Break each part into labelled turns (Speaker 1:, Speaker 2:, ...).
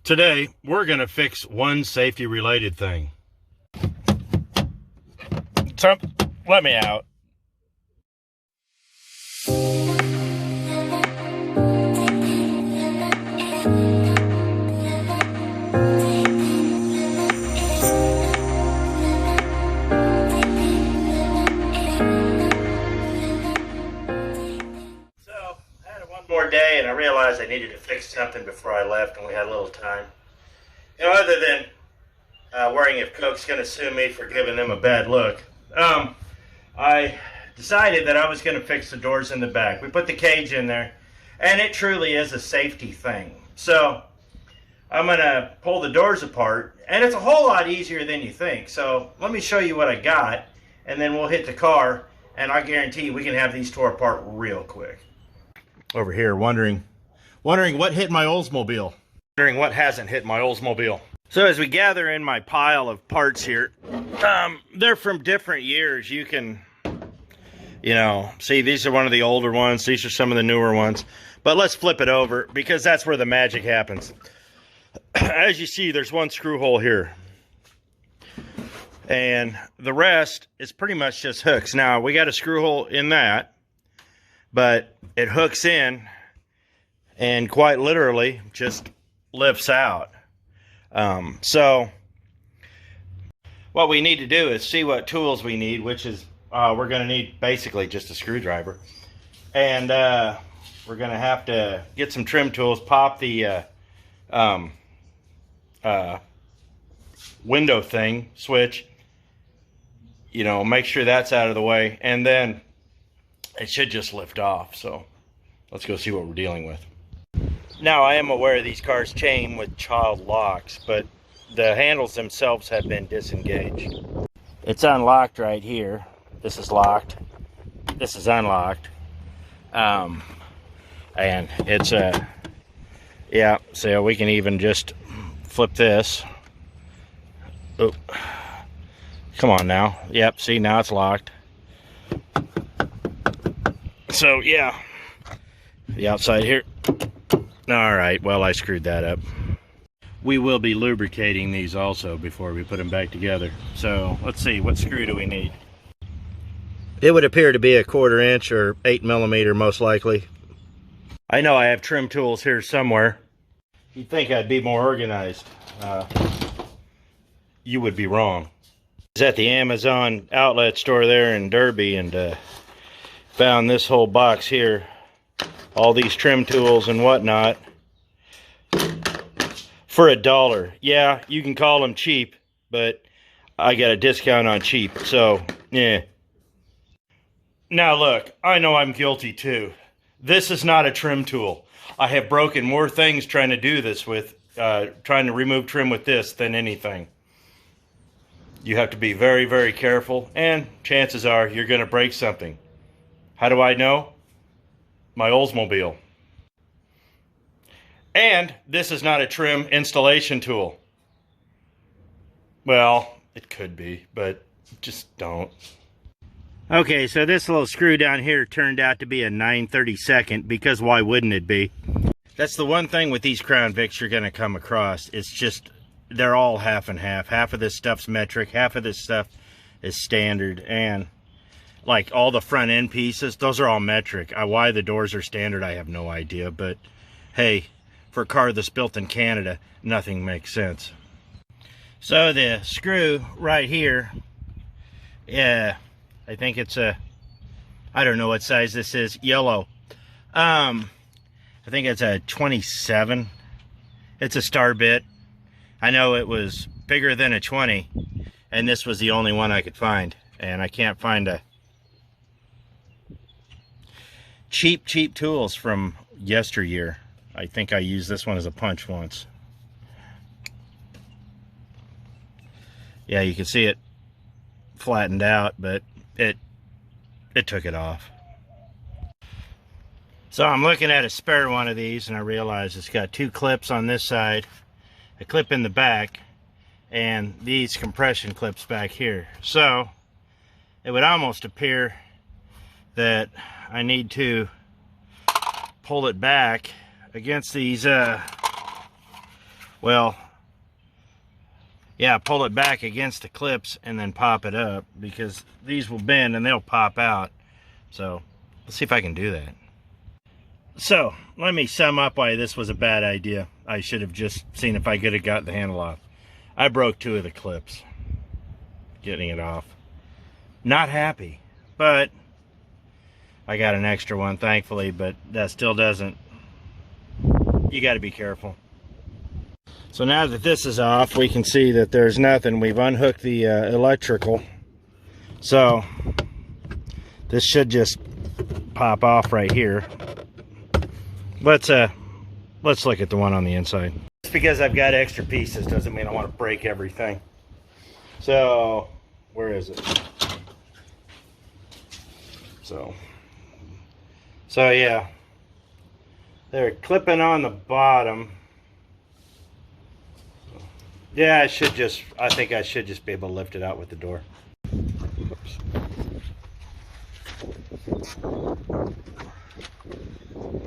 Speaker 1: Today, we're going to fix one safety-related thing. So, let me out. More day, and I realized I needed to fix something before I left, and we had a little time. You know, other than worrying if Coke's going to sue me for giving them a bad look, I decided that I was going to fix the doors in the back. We put the cage in there, and it truly is a safety thing. So I'm going to pull the doors apart, and it's a whole lot easier than you think. So let me show you what I got, and then we'll hit the car, and I guarantee you we can have these tore apart real quick. Over here wondering what hit my Oldsmobile. Wondering what hasn't hit my Oldsmobile. So as we gather in my pile of parts here, they're from different years. You can, see these are one of the older ones. These are some of the newer ones. But let's flip it over because that's where the magic happens. As you see, there's one screw hole here. And the rest is pretty much just hooks. Now, we got a screw hole in that, but it hooks in and quite literally just lifts out. So what we need to do is see what tools we need, which is we're going to need basically just a screwdriver. And we're going to have to get some trim tools, pop the window thing, switch, make sure that's out of the way, and then it should just lift off. So let's go see what we're dealing with. Now, I am aware these cars chain with child locks, but the handles themselves have been disengaged. It's unlocked right here. This is locked. This is unlocked. And it's so we can even just flip this. Oh, come on now. Yep, see, now it's locked. So, yeah, the outside here. All right, well, I screwed that up. We will be lubricating these also before we put them back together. So, let's see, what screw do we need? It would appear to be a 1/4 inch or 8 millimeter, most likely. I know I have trim tools here somewhere. You'd think I'd be more organized. You would be wrong. I was at the Amazon outlet store there in Derby and found this whole box here, all these trim tools and whatnot, for $1. Yeah, you can call them cheap, but I got a discount on cheap, so yeah. Now look, I know I'm guilty too. This is not a trim tool. I have broken more things trying to do this with, trying to remove trim with this than anything. You have to be very, very careful, and chances are you're going to break something. How do I know? My Oldsmobile. And this is not a trim installation tool. Well, it could be, but just don't. Okay, so this little screw down here turned out to be a 9/32, because why wouldn't it be? That's the one thing with these Crown Vics you're going to come across. It's just, they're all half and half. Half of this stuff's metric, half of this stuff is standard, and like all the front end pieces, those are all metric. Why the doors are standard, I have no idea, but hey, for a car that's built in Canada, nothing makes sense. So the screw right here, yeah, I think it's I don't know what size this is, yellow. I think it's a 27. It's a star bit. I know it was bigger than a 20, and this was the only one I could find, and I can't find a cheap tools from yesteryear. I think I used this one as a punch once. Yeah, you can see it flattened out, but it took it off. So I'm looking at a spare one of these, and I realize it's got 2 clips on this side, a clip in the back, and these compression clips back here. So it would almost appear that I need to pull it back against these Well, yeah, pull it back against the clips and then pop it up, because these will bend and they'll pop out. So let's see if I can do that. So let me sum up why this was a bad idea. I should have just seen if I could have got the handle off. I broke 2 of the clips getting it off. Not happy, but I got an extra one, thankfully, but that still doesn't. You got to be careful. So now that this is off, we can see that there's nothing. We've unhooked the electrical. So this should just pop off right here. Let's look at the one on the inside. Just because I've got extra pieces doesn't mean I want to break everything. So where is it? So yeah, they're clipping on the bottom. Yeah, I think I should just be able to lift it out with the door. Oops.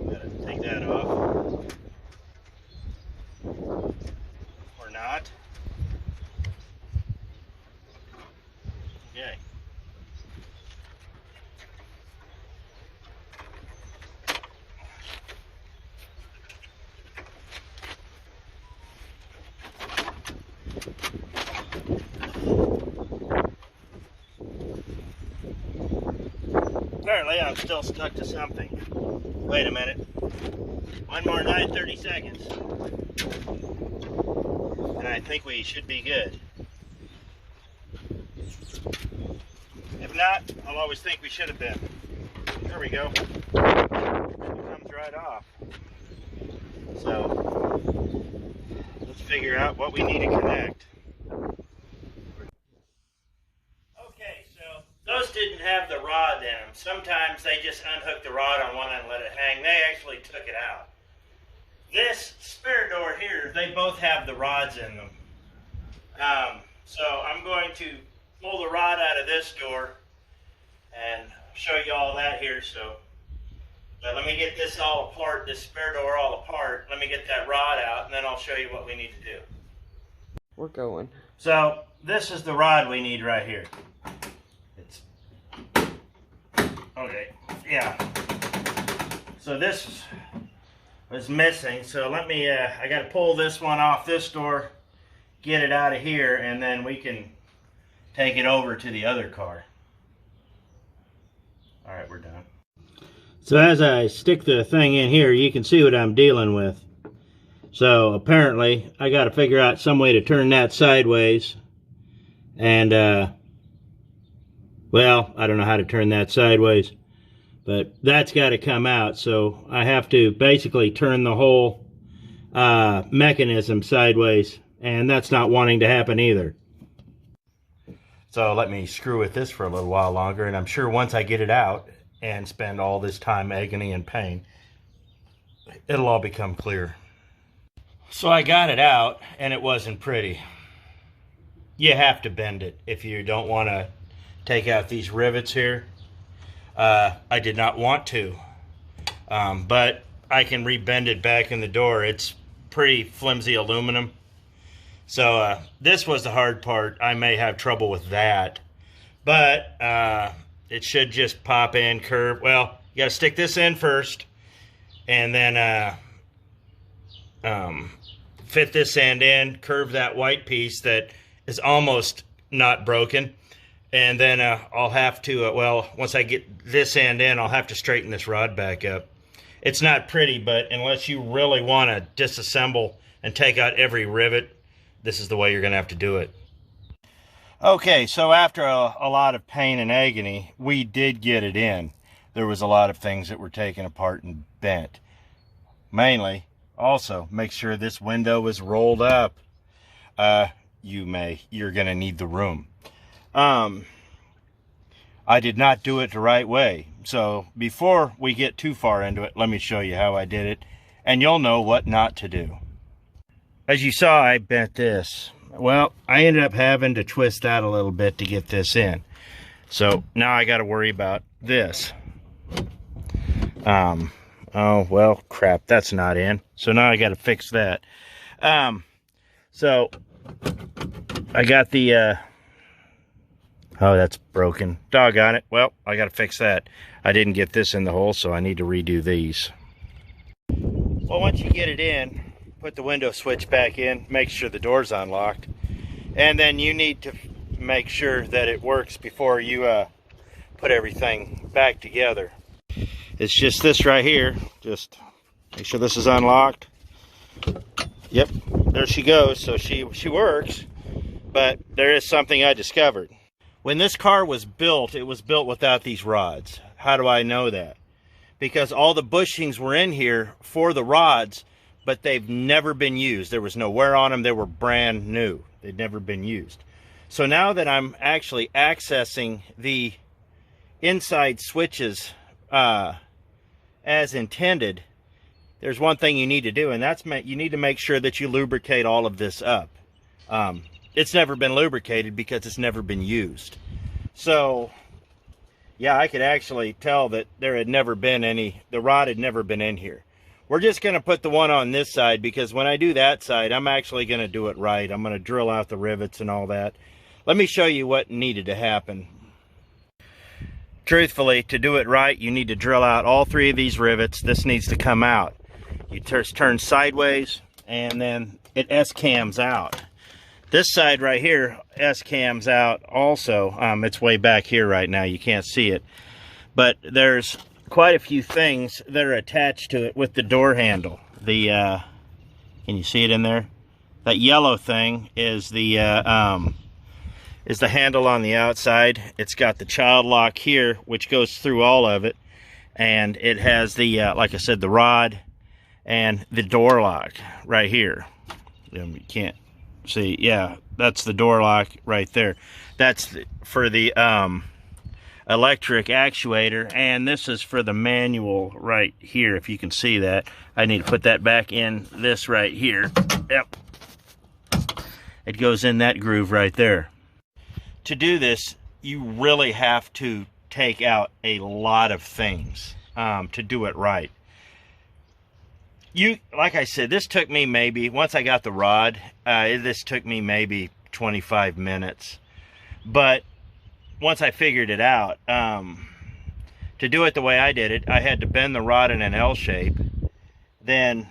Speaker 1: Gotta take that off. Or not. Okay. Apparently I'm still stuck to something. Wait a minute. One more 30 seconds. And I think we should be good. If not, I'll always think we should have been. There we go. It comes right off. So let's figure out what we need to connect. Those didn't have the rod in them. Sometimes they just unhook the rod on one end and let it hang. They actually took it out. This spare door here, they both have the rods in them. So I'm going to pull the rod out of this door and show you all that here. So let me get this all apart, this spare door all apart. Let me get that rod out, and then I'll show you what we need to do.
Speaker 2: We're going.
Speaker 1: So this is the rod we need right here. Okay, yeah. So this was missing, so let me, I got to pull this one off this door, get it out of here, and then we can take it over to the other car. All right, we're done. So as I stick the thing in here, you can see what I'm dealing with. So apparently, I got to figure out some way to turn that sideways, and well, I don't know how to turn that sideways, but that's got to come out. So I have to basically turn the whole mechanism sideways, and that's not wanting to happen either. So let me screw with this for a little while longer, and I'm sure once I get it out and spend all this time, agony, and pain, it'll all become clear. So I got it out, and it wasn't pretty. You have to bend it if you don't want to take out these rivets here. I did not want to, but I can rebend it back in the door. It's pretty flimsy aluminum. So this was the hard part. I may have trouble with that, but it should just pop in, curve. Well, you got to stick this in first, and then fit this end in, curve that white piece that is almost not broken. And then I'll have to, well, once I get this end in, I'll have to straighten this rod back up. It's not pretty, but unless you really want to disassemble and take out every rivet, this is the way you're going to have to do it. Okay, so after a lot of pain and agony, we did get it in. There was a lot of things that were taken apart and bent. Mainly, also, make sure this window is rolled up. You're going to need the room. I did not do it the right way. So before we get too far into it, let me show you how I did it, and you'll know what not to do. As you saw, I bent this. Well, I ended up having to twist that a little bit to get this in. So now I got to worry about this. Oh, well, crap, that's not in. So now I got to fix that. So I got the oh, that's broken. Doggone it. Well, I got to fix that. I didn't get this in the hole, so I need to redo these. Well, once you get it in, put the window switch back in, make sure the door's unlocked, and then you need to make sure that it works before you put everything back together. It's just this right here. Just make sure this is unlocked. Yep, there she goes. So she works, but there is something I discovered. When this car was built, it was built without these rods. How do I know that? Because all the bushings were in here for the rods, but they've never been used. There was no wear on them. They were brand new. They'd never been used. So now that I'm actually accessing the inside switches as intended, there's one thing you need to do, and that's you need to make sure that you lubricate all of this up. It's never been lubricated because it's never been used. So yeah, I could actually tell that there had never been the rod had never been in here. We're just going to put the one on this side, because when I do that side, I'm actually going to do it right. I'm going to drill out the rivets and all that. Let me show you what needed to happen. Truthfully, to do it right, you need to drill out all 3 of these rivets. This needs to come out. You turn sideways, and then it S-cams out. This side right here S-cams out also. It's way back here right now. You can't see it. But there's quite a few things that are attached to it with the door handle. Can you see it in there? That yellow thing is the handle on the outside. It's got the child lock here, which goes through all of it. And it has the, like I said, the rod and the door lock right here. You can't see. Yeah, that's the door lock right there. That's for the electric actuator, and this is for the manual right here, if you can see that. I need to put that back in this right here. Yep. It goes in that groove right there. To do this, you really have to take out a lot of things to do it right. Like I said, this took me maybe, once I got the rod, this took me maybe 25 minutes. But once I figured it out, to do it the way I did it, I had to bend the rod in an L shape, then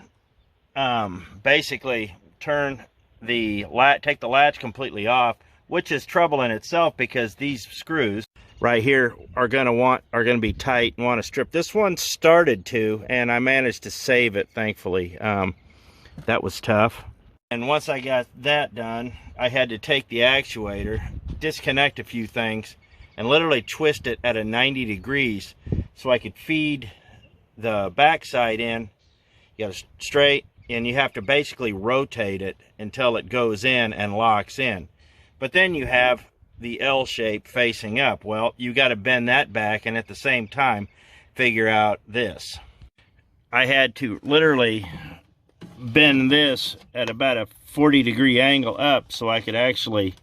Speaker 1: basically take the latch completely off, which is trouble in itself, because these screws right here are going to be tight and want to strip. This one started to, and I managed to save it, thankfully. That was tough. And once I got that done, I had to take the actuator, disconnect a few things, and literally twist it at a 90 degrees so I could feed the backside in. You got to straight, and you have to basically rotate it until it goes in and locks in. But then you have the L shape facing up. Well, you got to bend that back and at the same time figure out this. I had to literally bend this at about a 40-degree angle up so I could actually,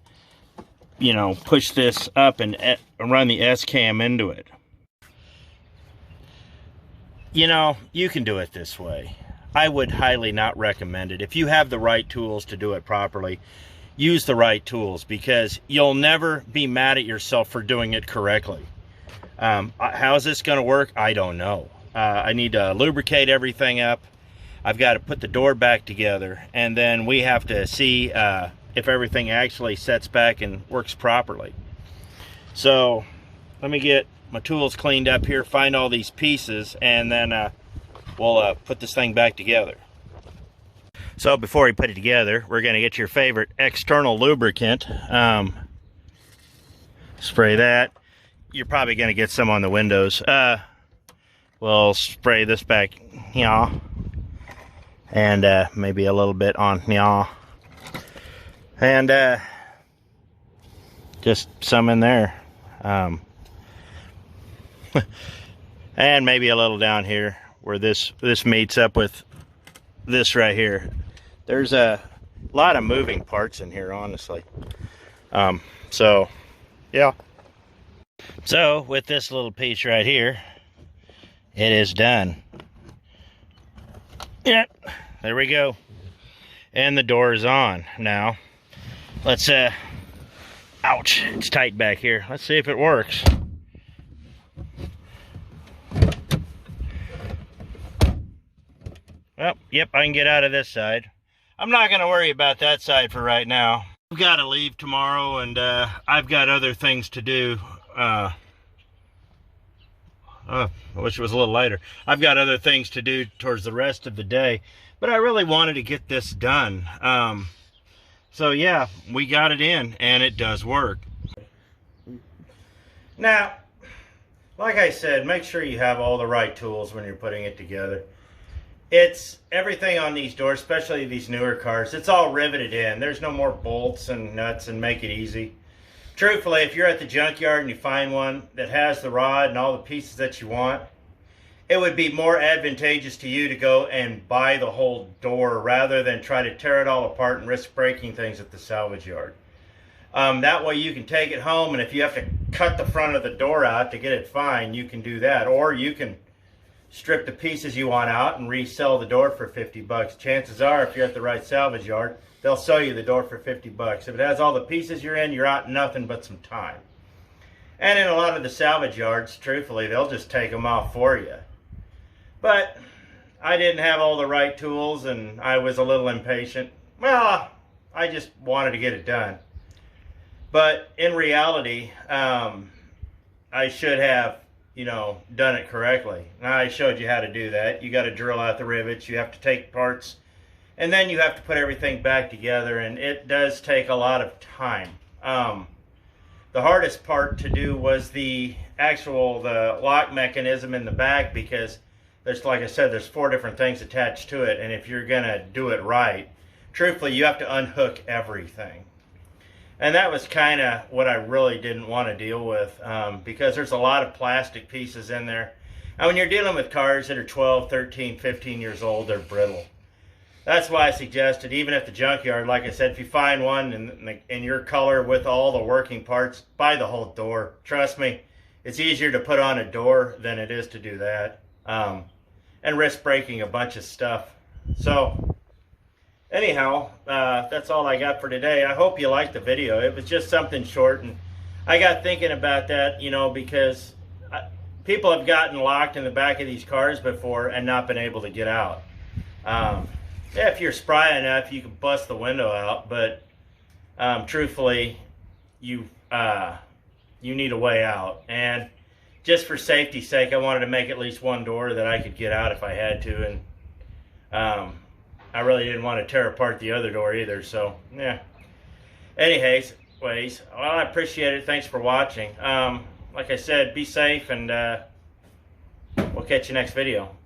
Speaker 1: you know, push this up and run the S-cam into it. You know, you can do it this way. I would highly not recommend it. If you have the right tools to do it properly, use the right tools, because you'll never be mad at yourself for doing it correctly. How is this going to work? I don't know. I need to lubricate everything up. I've got to put the door back together, and then we have to see if everything actually sets back and works properly. So let me get my tools cleaned up here, find all these pieces, and then we'll put this thing back together. So before we put it together, we're going to get your favorite external lubricant. Spray that. You're probably going to get some on the windows. We'll spray this back here, and maybe a little bit on here, and just some in there, and maybe a little down here where this meets up with this right here. There's a lot of moving parts in here, honestly. So yeah. So with this little piece right here, it is done. Yep, there we go. And the door is on now. Let's, ouch, it's tight back here. Let's see if it works. Well, yep, I can get out of this side. I'm not going to worry about that side for right now. I've got to leave tomorrow, and I've got other things to do. I wish it was a little lighter. I've got other things to do towards the rest of the day, but I really wanted to get this done. So yeah, we got it in, and it does work. Now, like I said, make sure you have all the right tools when you're putting it together. It's everything on these doors, especially these newer cars, it's all riveted in. There's no more bolts and nuts and make it easy. Truthfully, if you're at the junkyard and you find one that has the rod and all the pieces that you want, it would be more advantageous to you to go and buy the whole door rather than try to tear it all apart and risk breaking things at the salvage yard. That way you can take it home, and if you have to cut the front of the door out to get it fine, you can do that. Or you can strip the pieces you want out and resell the door for 50 bucks. Chances are, if you're at the right salvage yard, they'll sell you the door for 50 bucks. If it has all the pieces you're out nothing but some time. And in a lot of the salvage yards, truthfully, they'll just take them off for you. But I didn't have all the right tools, and I was a little impatient. Well, I just wanted to get it done. But in reality, I should have done it correctly. Now, I showed you how to do that. You got to drill out the rivets. You have to take parts, and then you have to put everything back together, and it does take a lot of time. The hardest part to do was the lock mechanism in the back, because there's, like I said, there's 4 different things attached to it, and if you're gonna do it right, truthfully, you have to unhook everything. And that was kind of what I really didn't want to deal with, because there's a lot of plastic pieces in there. And when you're dealing with cars that are 12, 13, 15 years old, they're brittle. That's why I suggested, even at the junkyard, like I said, if you find one in your color with all the working parts, buy the whole door. Trust me, it's easier to put on a door than it is to do that, and risk breaking a bunch of stuff. So anyhow, that's all I got for today. I hope you liked the video. It was just something short, and I got thinking about that, because people have gotten locked in the back of these cars before and not been able to get out. If you're spry enough, you can bust the window out, but truthfully, you need a way out. And just for safety's sake, I wanted to make at least one door that I could get out if I had to, and I really didn't want to tear apart the other door either, so yeah. Anyways, well, I appreciate it. Thanks for watching. Like I said, be safe, and we'll catch you next video.